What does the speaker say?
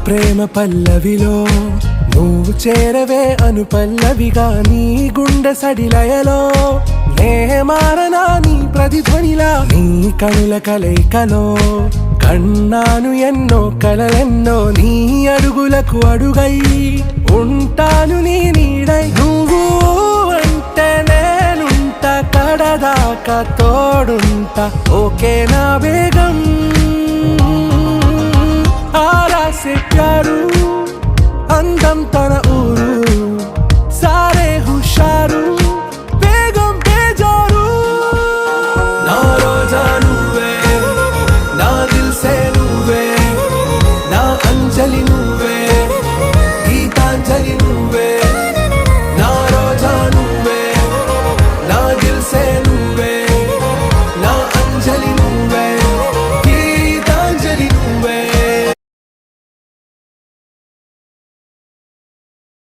ప్రేమ పల్లవిలో నువ్వు చేరవే అను పల్లవిగా నీ గుండె సడిలయలో నే మారనా నీ ప్రతిధ్వనిలా నీ కనుల కలయికలో కన్నాను ఎన్నో కలలెన్నో నీ అడుగులకు అడుగై ఉంటాను నీ నీడై నువ్వు అంటే నేనుంట కడదాకా తోడుంటా ఓకే నా బేగం आरा से प्यारू अंदम तन ऊरू सारे हुशारू बेगम बेजारू ना रोजा नुवे ना दिल से नुवे ना अंजलि नुवे